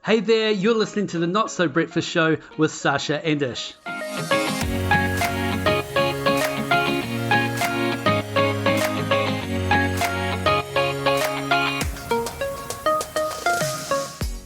Hey there, you're listening to the Not So Breakfast Show with Sasha and Ish.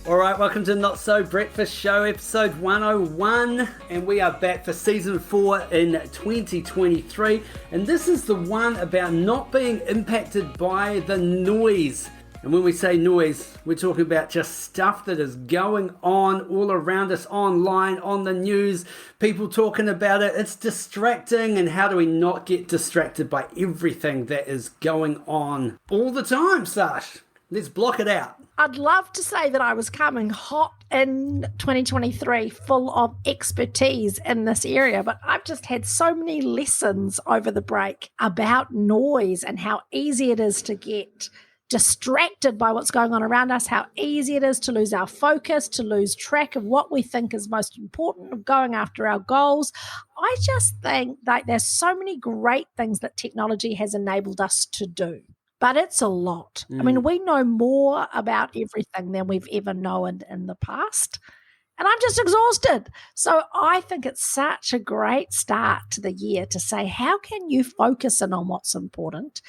All right, welcome to the Not So Breakfast Show, episode 101, and we are back for season 4 in 2023, and this is the one about not being impacted by the noise. And when we say noise, we're talking about just stuff that is going on all around us, online, on the news, people talking about it. It's distracting, and how do we not get distracted by everything that is going on all the time, Sash? Let's block it out. I'd love to say that I was coming hot in 2023, full of expertise in this area, but I've just had so many lessons over the break about noise and how easy it is to get distracted by what's going on around us, how easy it is to lose our focus, to lose track of what we think is most important, of going after our goals. I just think that there's so many great things that technology has enabled us to do, but it's a lot. I mean, we know more about everything than we've ever known in the past, and I'm just exhausted. So I think it's such a great start to the year to say, how can you focus in on what's important?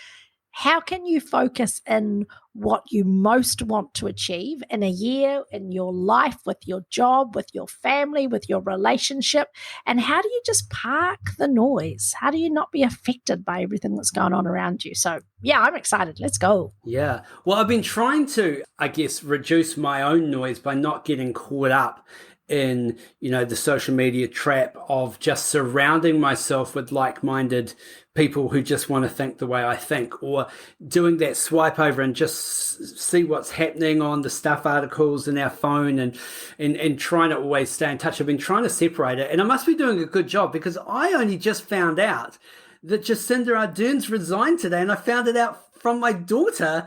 How can you focus in what you most want to achieve in a year, in your life, with your job, with your family, with your relationship? And how do you just park the noise? How do you not be affected by everything that's going on around you? So, yeah, I'm excited. Let's go. Yeah. Well, I've been trying to, I guess, reduce my own noise by not getting caught up in, the social media trap of just surrounding myself with like-minded people who just want to think the way I think, or doing that swipe over and just see what's happening on the stuff articles in our phone, and trying to always stay in touch. I've been trying to separate it, and I must be doing a good job, because I only just found out that Jacinda Ardern's resigned today, and I found it out from my daughter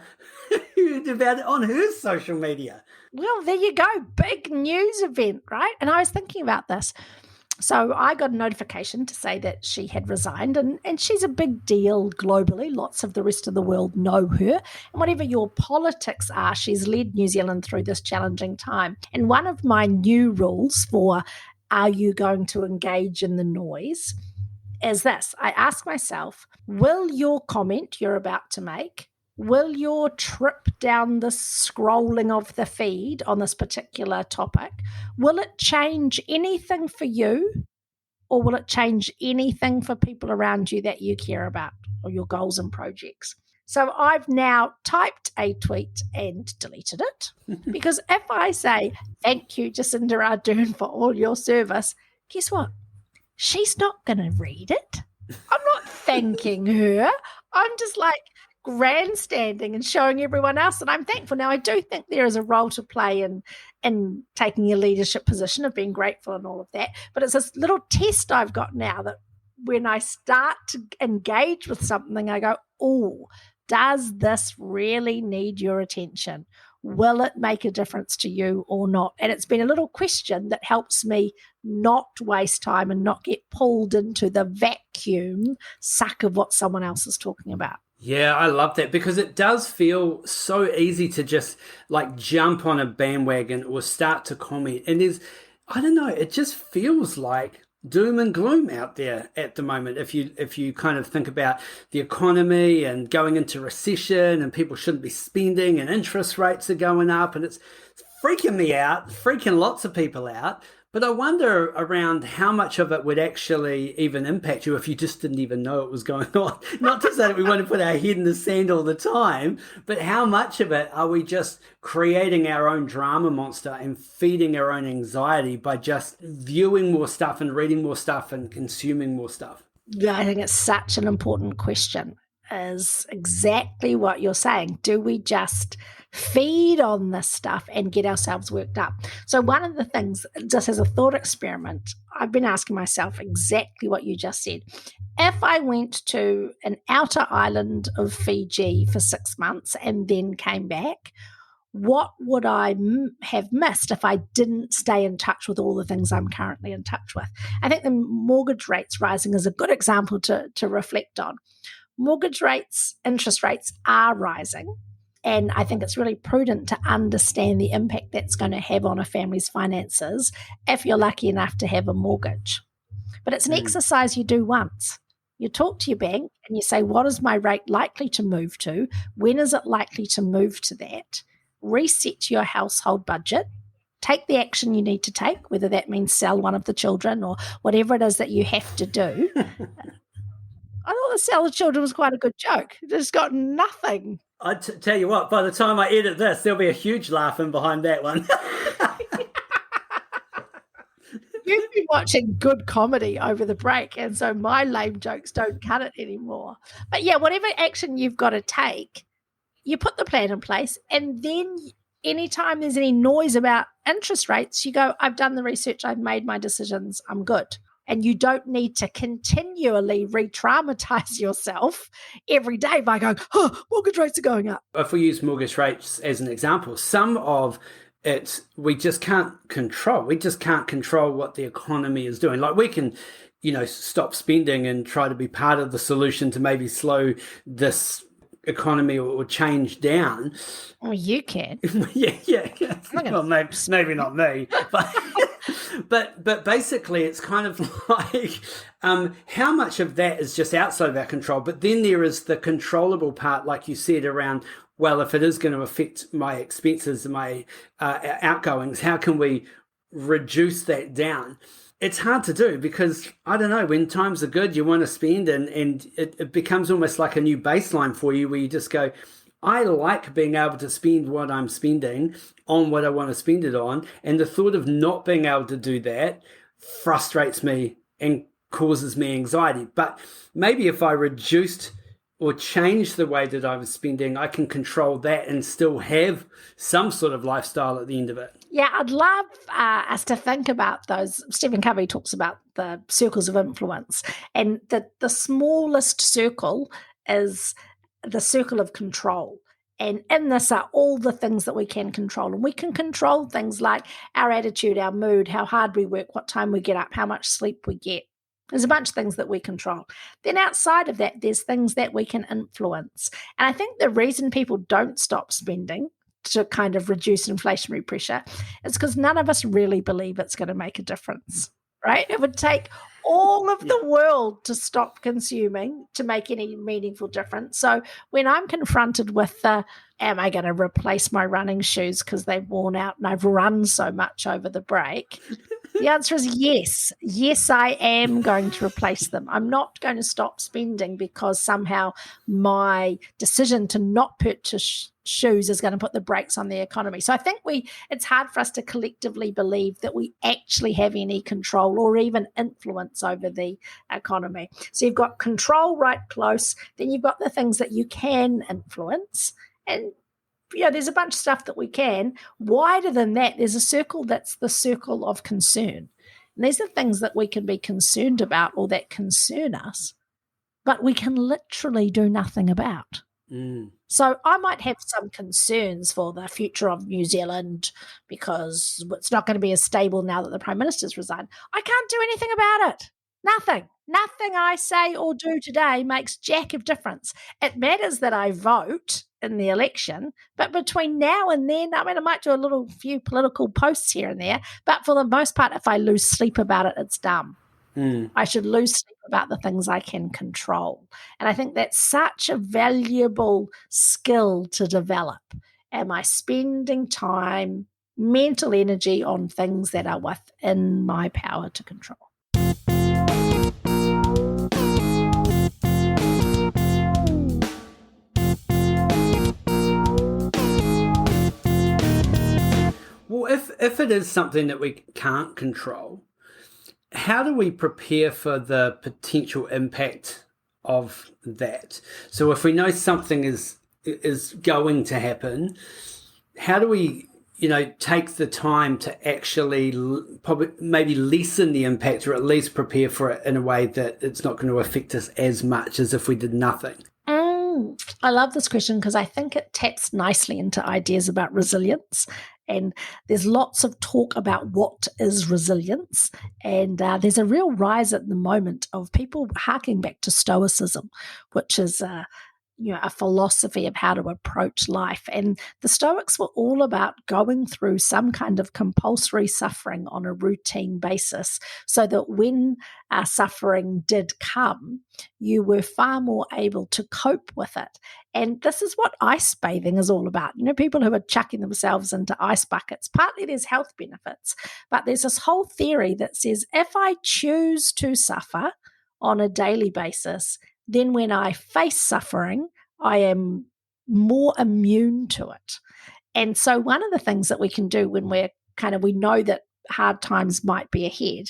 about it on her social media. Well, there you go. Big news event, right? And I was thinking about this. So I got a notification to say that she had resigned, and she's a big deal globally. Lots of the rest of the world know her. And whatever your politics are, she's led New Zealand through this challenging time. And one of my new rules for are you going to engage in the noise is this. I ask myself, will your comment you're about to make, will your trip down the scrolling of the feed on this particular topic, will it change anything for you, or will it change anything for people around you that you care about, or your goals and projects? So I've now typed a tweet and deleted it, because if I say, thank you, Jacinda Ardern, for all your service, guess what? She's not going to read it. I'm not thanking her. I'm just like grandstanding and showing everyone else that I'm thankful. Now, I do think there is a role to play in taking a leadership position of being grateful and all of that, but it's this little test I've got now that when I start to engage with something, I go, oh, does this really need your attention? Will it make a difference to you or not? And it's been a little question that helps me not waste time and not get pulled into the vacuum suck of what someone else is talking about. Yeah, I love that, because it does feel so easy to just like jump on a bandwagon or start to comment. And I don't know, it just feels like doom and gloom out there at the moment. If you kind of think about the economy and going into recession, and people shouldn't be spending, and interest rates are going up, and it's freaking me out, freaking lots of people out. But I wonder around how much of it would actually even impact you if you just didn't even know it was going on. Not to say that we want to put our head in the sand all the time, but how much of it are we just creating our own drama monster and feeding our own anxiety by just viewing more stuff and reading more stuff and consuming more stuff? Yeah, I think it's such an important question, is exactly what you're saying. Do we just feed on this stuff and get ourselves worked up? So one of the things, just as a thought experiment, I've been asking myself exactly what you just said. If I went to an outer island of Fiji for 6 months and then came back, what would I have missed if I didn't stay in touch with all the things I'm currently in touch with? I think the mortgage rates rising is a good example to reflect on. Mortgage rates, interest rates are rising. And I think it's really prudent to understand the impact that's going to have on a family's finances if you're lucky enough to have a mortgage. But it's an exercise you do once. You talk to your bank and you say, what is my rate likely to move to? When is it likely to move to that? Reset your household budget. Take the action you need to take, whether that means sell one of the children or whatever it is that you have to do. I thought the sell the children was quite a good joke. It just got nothing. Tell you what, by the time I edit this, there'll be a huge laugh in behind that one. You've been watching good comedy over the break, and so my lame jokes don't cut it anymore. But yeah, whatever action you've got to take, you put the plan in place, and then anytime there's any noise about interest rates, you go, I've done the research, I've made my decisions, I'm good. And you don't need to continually re-traumatize yourself every day by going, oh, mortgage rates are going up. If we use mortgage rates as an example, some of it we just can't control. We just can't control what the economy is doing. Like we can, stop spending and try to be part of the solution to maybe slow this economy or change down. Oh, you can. yeah. Well, maybe not me, but basically it's kind of like how much of that is just outside of our control. But then there is the controllable part, like you said, around, well, if it is going to affect my expenses, my outgoings, how can we reduce that down? It's hard to do because, I don't know, when times are good, you want to spend and it becomes almost like a new baseline for you where you just go, I like being able to spend what I'm spending on what I want to spend it on. And the thought of not being able to do that frustrates me and causes me anxiety. But maybe if I reduced or change the way that I was spending, I can control that and still have some sort of lifestyle at the end of it. Yeah, I'd love us to think about those. Stephen Covey talks about the circles of influence, and the smallest circle is the circle of control. And in this are all the things that we can control. And we can control things like our attitude, our mood, how hard we work, what time we get up, how much sleep we get. There's a bunch of things that we control. Then outside of that, there's things that we can influence. And I think the reason people don't stop spending to kind of reduce inflationary pressure is because none of us really believe it's going to make a difference, right? It would take all of the world to stop consuming to make any meaningful difference. So when I'm confronted with am I going to replace my running shoes because they've worn out and I've run so much over the break? The answer is yes. Yes, I am going to replace them. I'm not going to stop spending because somehow my decision to not purchase shoes is going to put the brakes on the economy. So I think it's hard for us to collectively believe that we actually have any control or even influence over the economy. So you've got control right close, then you've got the things that you can influence, and there's a bunch of stuff that we can. Wider than that, there's a circle that's the circle of concern. And these are things that we can be concerned about or that concern us, but we can literally do nothing about. So I might have some concerns for the future of New Zealand because it's not going to be as stable now that the Prime Minister's resigned. I can't do anything about it. Nothing I say or do today makes jack of difference. It matters that I vote in the election, but between now and then, I might do a few political posts here and there, but for the most part, if I lose sleep about it, it's dumb. I should lose sleep about the things I can control. And I think that's such a valuable skill to develop. Am I spending time, mental energy on things that are within my power to control? Well, if it is something that we can't control, how do we prepare for the potential impact of that? So if we know something is going to happen, how do we, take the time to actually probably maybe lessen the impact or at least prepare for it in a way that it's not going to affect us as much as if we did nothing? I love this question because I think it taps nicely into ideas about resilience. And there's lots of talk about what is resilience. And there's a real rise at the moment of people harking back to Stoicism, which is a philosophy of how to approach life. And the Stoics were all about going through some kind of compulsory suffering on a routine basis, so that when suffering did come, you were far more able to cope with it. And this is what ice bathing is all about. People who are chucking themselves into ice buckets, partly there's health benefits, but there's this whole theory that says if I choose to suffer on a daily basis, then when I face suffering, I am more immune to it. And so one of the things that we can do when we know that hard times might be ahead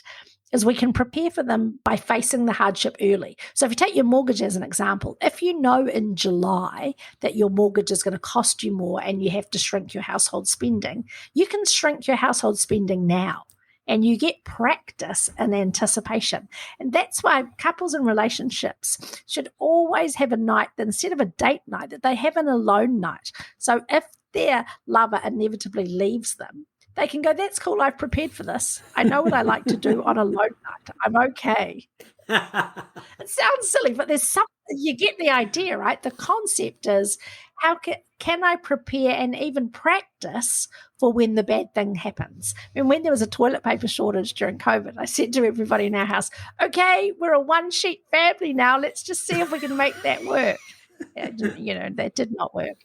is we can prepare for them by facing the hardship early. So if you take your mortgage as an example, if you know in July that your mortgage is going to cost you more and you have to shrink your household spending, you can shrink your household spending now. And you get practice in anticipation. And that's why couples in relationships should always have a night that instead of a date night, that they have an alone night. So if their lover inevitably leaves them, they can go, that's cool, I've prepared for this. I know what I like to do on a alone night. I'm okay. It sounds silly, but there's something, you get the idea, right? The concept is, how can I prepare and even practice for when the bad thing happens? And when there was a toilet paper shortage during COVID, I said to everybody in our house, okay, we're a one-sheet family now. Let's just see if we can make that work. That did not work.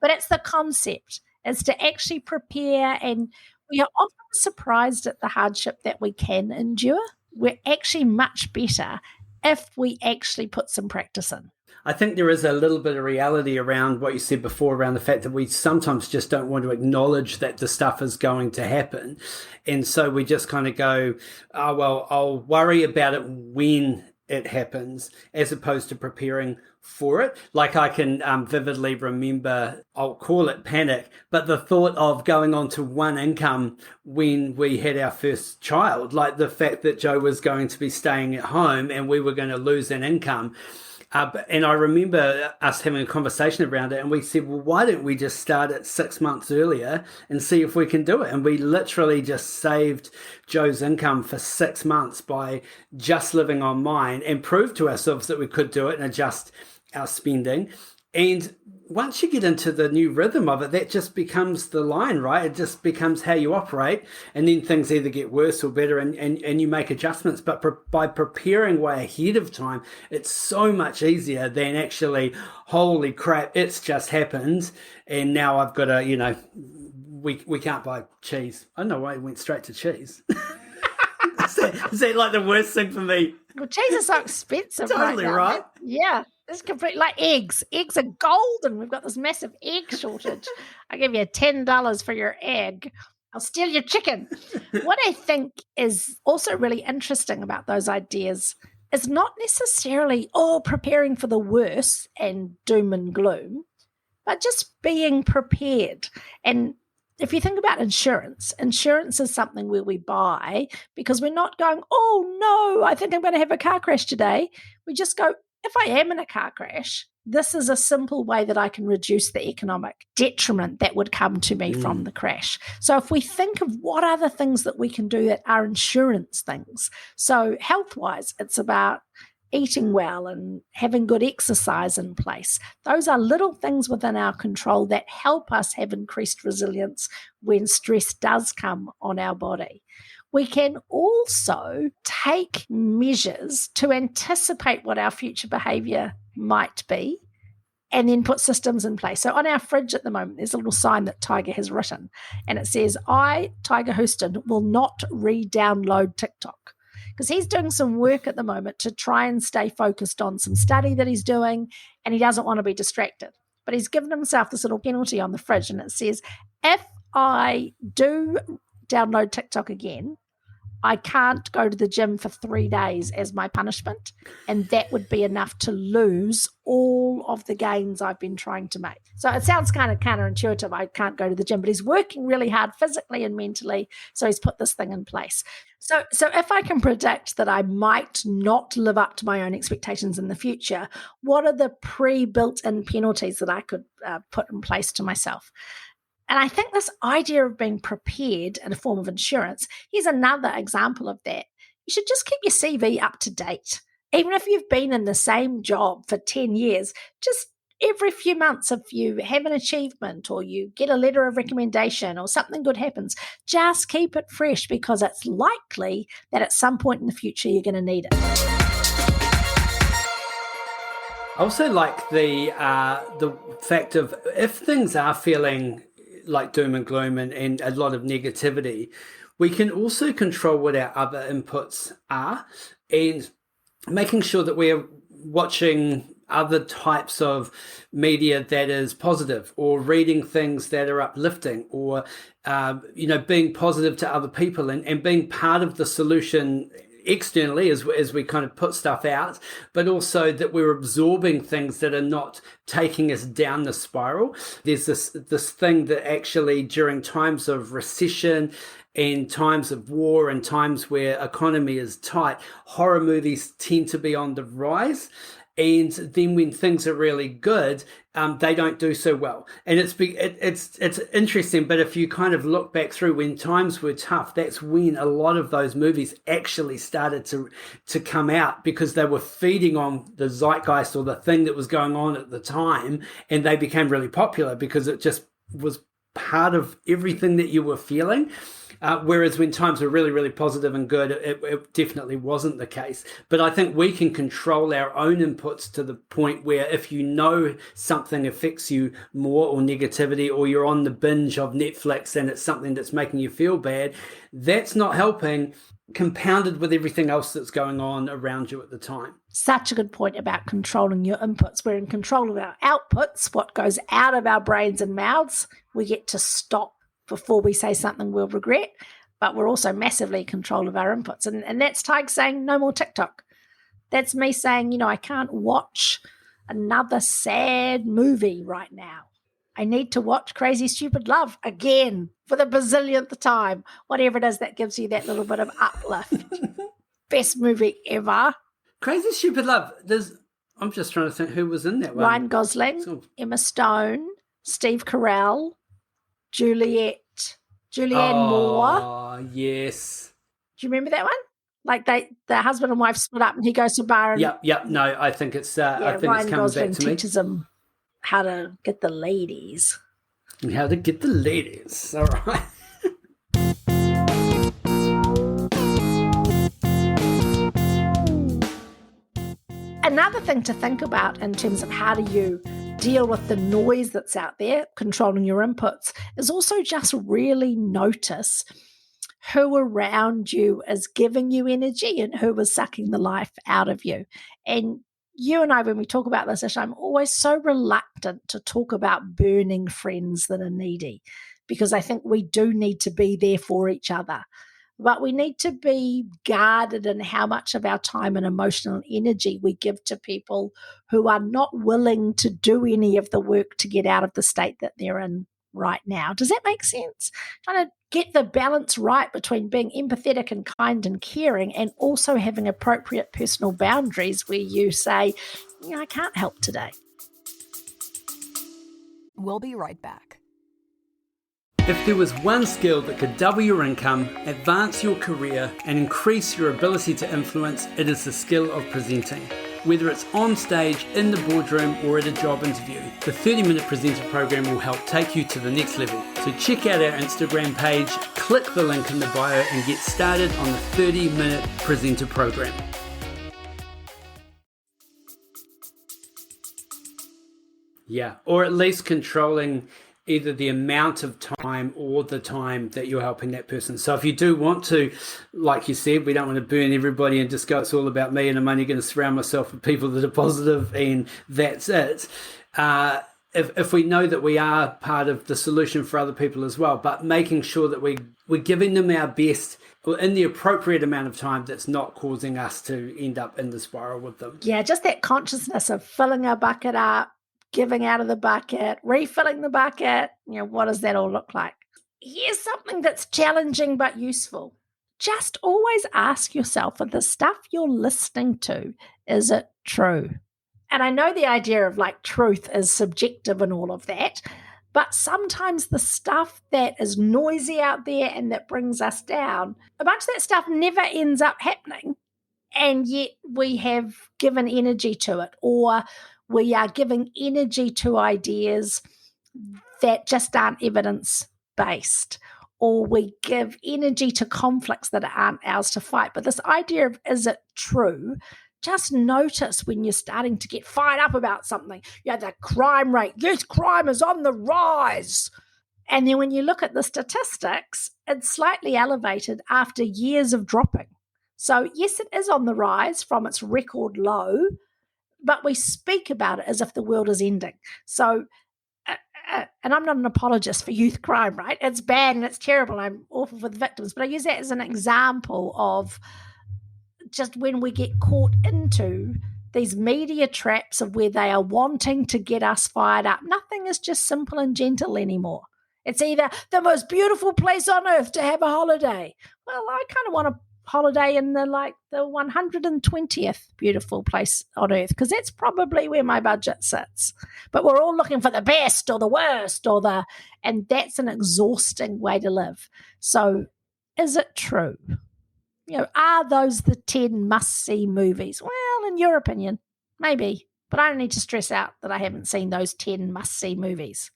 But it's the concept, is to actually prepare, and we are often surprised at the hardship that we can endure. We're actually much better if we actually put some practice in. I think there is a little bit of reality around what you said before, around the fact that we sometimes just don't want to acknowledge that the stuff is going to happen. And so we just kind of go, oh, well, I'll worry about it when it happens, as opposed to preparing for it. Like I can vividly remember, I'll call it panic, but the thought of going on to one income when we had our first child, like the fact that Joe was going to be staying at home and we were going to lose an income. And I remember us having a conversation around it, and we said, well, why don't we just start it 6 months earlier and see if we can do it? And we literally just saved Joe's income for 6 months by just living on mine, and proved to ourselves that we could do it and adjust our spending. And once you get into the new rhythm of it, that just becomes the line, right? It just becomes how you operate, and then things either get worse or better, and you make adjustments. But by preparing way ahead of time, it's so much easier than actually, holy crap, it's just happened, and now I've got to, we can't buy cheese. I don't know why I went straight to cheese. Is that like the worst thing for me? Well, cheese is so expensive. Totally right. Yeah. It's complete, like eggs. Eggs are golden. We've got this massive egg shortage. I'll give you $10 for your egg. I'll steal your chicken. What I think is also really interesting about those ideas is not necessarily, preparing for the worst and doom and gloom, but just being prepared. And if you think about insurance is something where we buy because we're not going, oh no, I think I'm going to have a car crash today. We just go, if I am in a car crash, this is a simple way that I can reduce the economic detriment that would come to me from the crash. So if we think of what are the things that we can do that are insurance things. So health-wise, it's about eating well and having good exercise in place. Those are little things within our control that help us have increased resilience when stress does come on our body. We can also take measures to anticipate what our future behaviour might be and then put systems in place. So on our fridge at the moment, there's a little sign that Tiger has written, and it says, I, Tiger Houston, will not re-download TikTok. Because he's doing some work at the moment to try and stay focused on some study that he's doing, and he doesn't want to be distracted. But he's given himself this little penalty on the fridge, and it says, if I do download TikTok again, I can't go to the gym for 3 days as my punishment, and that would be enough to lose all of the gains I've been trying to make. So it sounds kind of counterintuitive. I can't go to the gym, but he's working really hard physically and mentally, so he's put this thing in place. So if I can predict that I might not live up to my own expectations in the future, what are the pre-built-in penalties that I could put in place to myself? And I think this idea of being prepared in a form of insurance, here's another example of that. You should just keep your CV up to date. Even if you've been in the same job for 10 years, just every few months, if you have an achievement or you get a letter of recommendation or something good happens, just keep it fresh, because it's likely that at some point in the future you're going to need it. I also like the fact of, if things are feeling like doom and gloom and a lot of negativity, we can also control what our other inputs are, and making sure that we're watching other types of media that is positive, or reading things that are uplifting, or being positive to other people, and being part of the solution externally as we kind of put stuff out, but also that we're absorbing things that are not taking us down the spiral. There's this thing that actually, during times of recession and times of war and times where economy is tight, horror movies tend to be on the rise. And then when things are really good, they don't do so well. And it's interesting, but if you kind of look back through when times were tough, that's when a lot of those movies actually started to come out, because they were feeding on the zeitgeist, or the thing that was going on at the time, and they became really popular because it just was part of everything that you were feeling. Whereas when times were really, really positive and good, it definitely wasn't the case. But I think we can control our own inputs to the point where, if you know something affects you more, or negativity, or you're on the binge of Netflix and it's something that's making you feel bad, that's not helping, compounded with everything else that's going on around you at the time. Such a good point about controlling your inputs. We're in control of our outputs, what goes out of our brains and mouths. We get to stop before we say something we'll regret, but we're also massively in control of our inputs. And that's Tig saying no more TikTok. That's me saying, I can't watch another sad movie right now. I need to watch Crazy Stupid Love again for the bazillionth time. Whatever it is that gives you that little bit of uplift. Best movie ever. Crazy Stupid Love. I'm just trying to think who was in that one. Ryan Gosling, Emma Stone, Steve Carell, Julianne Moore. Oh, yes. Do you remember that one? Like the husband and wife split up, and he goes to a bar. And, Yep. No, I think it's. I think Ryan it's coming Gosling back to me. teaches him how to get the ladies. How to get the ladies. All right. Another thing to think about in terms of how do you deal with the noise that's out there, controlling your inputs, is also just really notice who around you is giving you energy and who is sucking the life out of you. And you and I, when we talk about this issue, I'm always so reluctant to talk about burning friends that are needy, because I think we do need to be there for each other. But we need to be guarded in how much of our time and emotional energy we give to people who are not willing to do any of the work to get out of the state that they're in right now. Does that make sense? Trying to get the balance right between being empathetic and kind and caring, and also having appropriate personal boundaries where you say, I can't help today. We'll be right back. If there was one skill that could double your income, advance your career, and increase your ability to influence, it is the skill of presenting. Whether it's on stage, in the boardroom, or at a job interview, the 30-minute presenter program will help take you to the next level. So check out our Instagram page, click the link in the bio, and get started on the 30-minute presenter program. Yeah, or at least controlling either the amount of time or the time that you're helping that person. So if you do want to, like you said, we don't want to burn everybody and just go, it's all about me and I'm only going to surround myself with people that are positive and that's it. If we know that we are part of the solution for other people as well, but making sure that we're giving them our best in the appropriate amount of time that's not causing us to end up in the spiral with them. Yeah, just that consciousness of filling our bucket up, giving out of the bucket, refilling the bucket. What does that all look like? Here's something that's challenging but useful. Just always ask yourself, for the stuff you're listening to, is it true? And I know the idea of truth is subjective and all of that, but sometimes the stuff that is noisy out there and that brings us down, a bunch of that stuff never ends up happening. And yet we have given energy to it, or We are giving energy to ideas that just aren't evidence-based, or we give energy to conflicts that aren't ours to fight. But this idea of, is it true? Just notice when you're starting to get fired up about something. The crime rate, yes, crime is on the rise. And then when you look at the statistics, it's slightly elevated after years of dropping. So yes, it is on the rise from its record low, but we speak about it as if the world is ending. So, and I'm not an apologist for youth crime, right? It's bad and it's terrible. I'm awful for the victims, but I use that as an example of just when we get caught into these media traps of where they are wanting to get us fired up. Nothing is just simple and gentle anymore. It's either the most beautiful place on earth to have a holiday. Well, I kind of want a holiday in the 120th beautiful place on earth, because that's probably where my budget sits. But we're all looking for the best or the worst and that's an exhausting way to live. So is it true? Are those the 10 must-see movies? Well, in your opinion, maybe. But I don't need to stress out that I haven't seen those 10 must-see movies.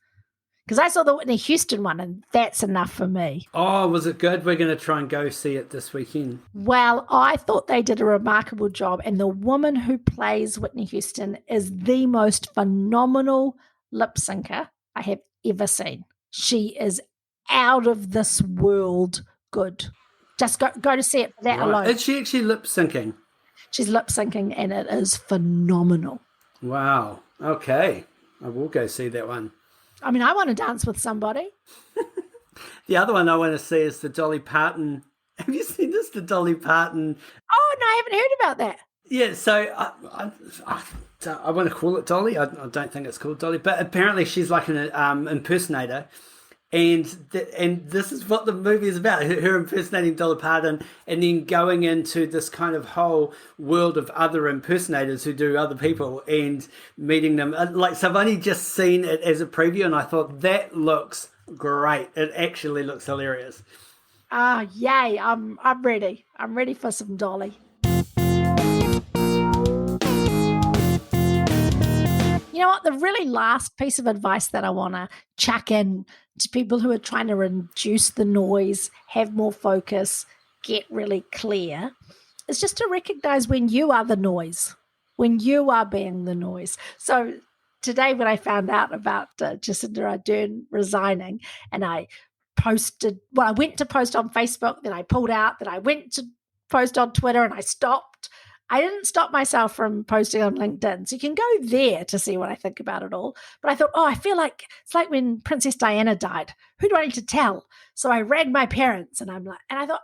Because I saw the Whitney Houston one, and that's enough for me. Oh, was it good? We're going to try and go see it this weekend. Well, I thought they did a remarkable job, and the woman who plays Whitney Houston is the most phenomenal lip syncer I have ever seen. She is out of this world good. Just go to see it for that alone. Is she actually lip syncing? She's lip syncing, and it is phenomenal. Wow. Okay. I will go see that one. I mean, I want to dance with somebody. The other one I want to see is the Dolly Parton. Have you seen this? The Dolly Parton. Oh, no, I haven't heard about that. Yeah, so I want to call it Dolly. I don't think it's called Dolly, but apparently she's like an impersonator. And this is what the movie is about, her impersonating Dolly Parton and then going into this kind of whole world of other impersonators who do other people and meeting them. So I've only just seen it as a preview and I thought that looks great. It actually looks hilarious. Yay, I'm ready. I'm ready for some Dolly. You know what? The really last piece of advice that I want to chuck in to people who are trying to reduce the noise, have more focus, get really clear, is just to recognize when you are the noise, when you are being the noise. So today when I found out about Jacinda Ardern resigning, and I went to post on Facebook, then I pulled out, then I went to post on Twitter and I stopped. I didn't stop myself from posting on LinkedIn. So you can go there to see what I think about it all. But I thought, I feel like it's like when Princess Diana died. Who do I need to tell? So I rang my parents and I thought,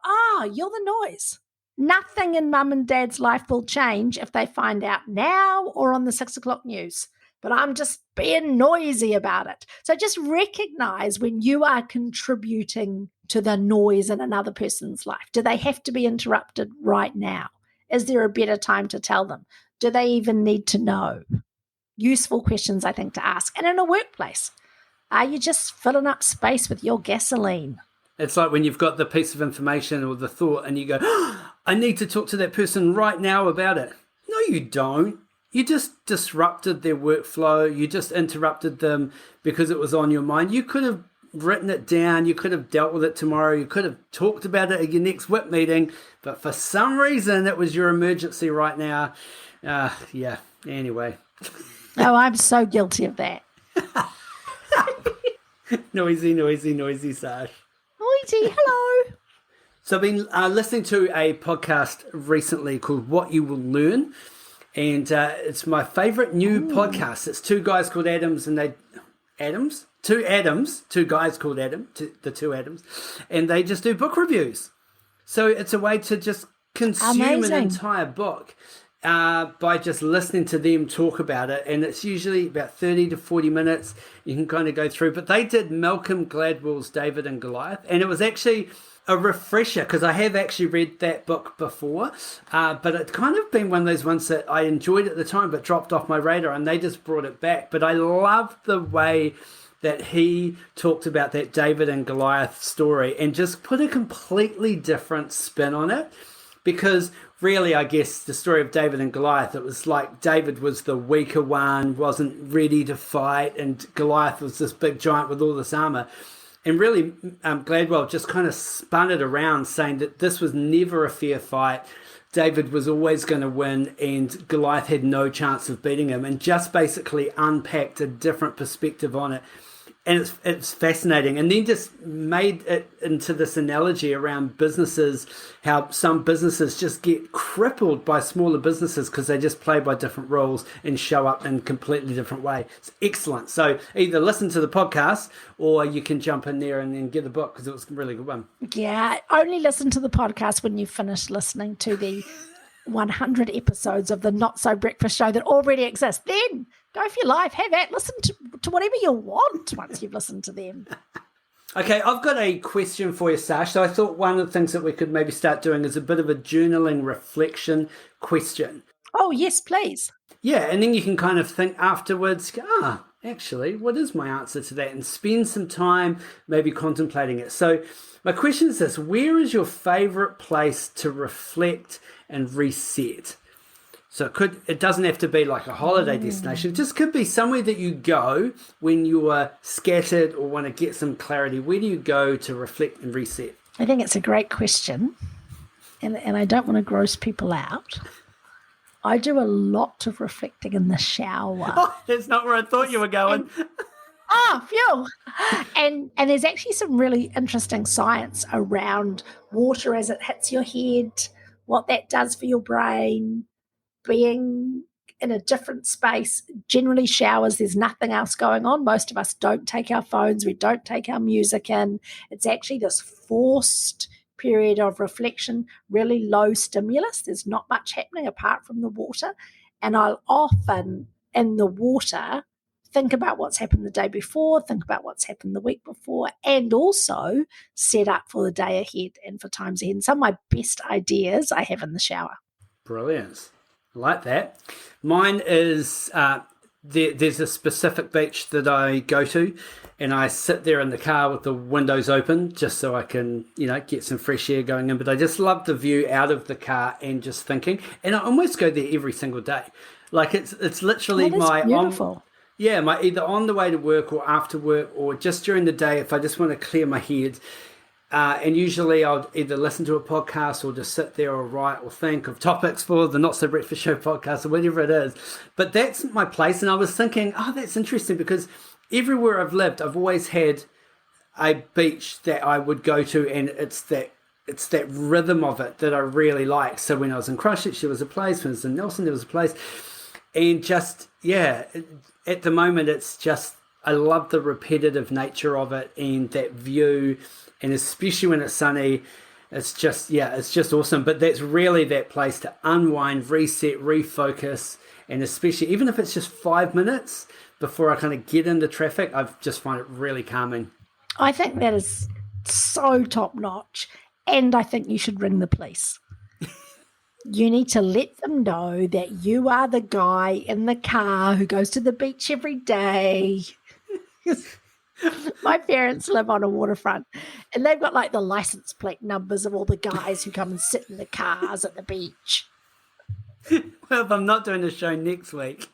you're the noise. Nothing in mum and dad's life will change if they find out now or on the 6 o'clock news. But I'm just being noisy about it. So just recognize when you are contributing to the noise in another person's life. Do they have to be interrupted right now? Is there a better time to tell them? Do they even need to know? Useful questions, I think, to ask. And in a workplace, are you just filling up space with your gasoline? It's like when you've got the piece of information or the thought and you go, I need to talk to that person right now about it. No, you don't. You just disrupted their workflow. You just interrupted them because it was on your mind. You could have written it down. You could have dealt with it tomorrow. You could have talked about it at your next WIP meeting. But for some reason, it was your emergency right now. Yeah, anyway. Oh, I'm so guilty of that. Noisy, Sash. Noisy, hello. So I've been listening to a podcast recently called What You Will Learn. And it's my favorite new podcast. It's two guys called Adams and two guys called Adam, the two Adams, and they just do book reviews. So it's a way to just consume an entire book by just listening to them talk about it. And it's usually about 30 to 40 minutes. You can kind of go through. But they did Malcolm Gladwell's David and Goliath. And it was actually a refresher because I have actually read that book before. But it's kind of been one of those ones that I enjoyed at the time but dropped off my radar. And they just brought it back. But I love the way that he talked about that David and Goliath story and just put a completely different spin on it. because really, I guess the story of David and Goliath, it was like David was the weaker one, wasn't ready to fight, and Goliath was this big giant with all this armor. And really, Gladwell just kind of spun it around, saying that this was never a fair fight. David was always going to win, and Goliath had no chance of beating him, and just basically unpacked a different perspective on it. And it's fascinating. And then just made it into this analogy around businesses, how some businesses just get crippled by smaller businesses because they just play by different rules and show up in a completely different way. It's excellent. So either listen to the podcast or you can jump in there and then get the book, because it was a really good one. Yeah, only listen to the podcast when you finish listening to the 100 episodes of the Not So Breakfast Show that already exist. Then go for your life, have at, listen to whatever you want once you've listened to them. Okay, I've got a question for you, Sash. So I thought one of the things that we could maybe start doing is a bit of a journaling reflection question. Oh, yes, please. Yeah, and then you can kind of think afterwards, actually, what is my answer to that? And spend some time maybe contemplating it. So my question is this: where is your favorite place to reflect and reset? So it doesn't have to be like a holiday destination. It just could be somewhere that you go when you are scattered or want to get some clarity. Where do you go to reflect and reset? I think it's a great question, and I don't want to gross people out. I do a lot of reflecting in the shower. Oh, that's not where I thought you were going. Phew. And there's actually some really interesting science around water as it hits your head, what that does for your brain, being in a different space. Generally showers, there's nothing else going on. Most of us don't take our phones, we don't take our music in. It's actually this forced period of reflection, really low stimulus. There's not much happening apart from the water. And I'll often, in the water, think about what's happened the day before, think about what's happened the week before, and also set up for the day ahead and for times ahead. And some of my best ideas I have in the shower. Brilliant. I like that. Mine is there's a specific beach that I go to, and I sit there in the car with the windows open just so I can, get some fresh air going in. But I just love the view out of the car and just thinking. And I almost go there every single day. Like it's literally beautiful. My either on the way to work or after work or just during the day if I just want to clear my head. And usually I'll either listen to a podcast or just sit there or write or think of topics for the Not So Breakfast Show podcast or whatever it is. But that's my place. And I was thinking, that's interesting, because everywhere I've lived, I've always had a beach that I would go to, and it's that rhythm of it that I really like. So when I was in Christchurch, there was a place. When I was in Nelson, there was a place. And just, at the moment, it's just, I love the repetitive nature of it and that view. And especially when it's sunny, it's just awesome. But that's really that place to unwind, reset, refocus. And especially, even if it's just 5 minutes before I kind of get into traffic, I just find it really calming. I think that is so top notch. And I think you should ring the police. You need to let them know that you are the guy in the car who goes to the beach every day. My parents live on a waterfront, and they've got like the license plate numbers of all the guys who come and sit in the cars at the beach. Well, if I'm not doing the show next week,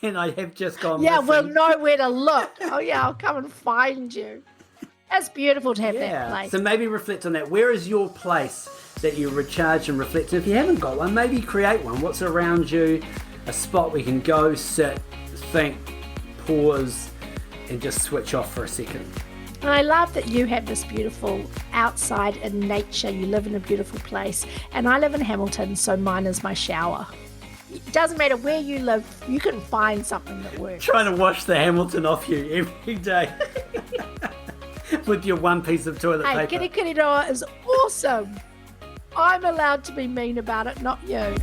and I have just gone missing. We'll know where to look. Oh, yeah, I'll come and find you. It's beautiful to have that place. So maybe reflect on that. Where is your place that you recharge and reflect? And if you haven't got one, maybe create one. What's around you? A spot where you can go, sit, think, pause, and just switch off for a second. And I love that you have this beautiful outside in nature. You live in a beautiful place. And I live in Hamilton, so mine is my shower. It doesn't matter where you live, you can find something that works. Trying to wash the Hamilton off you every day. With your one piece of toilet paper. Kiri Kiri Roa is awesome. I'm allowed to be mean about it, not you.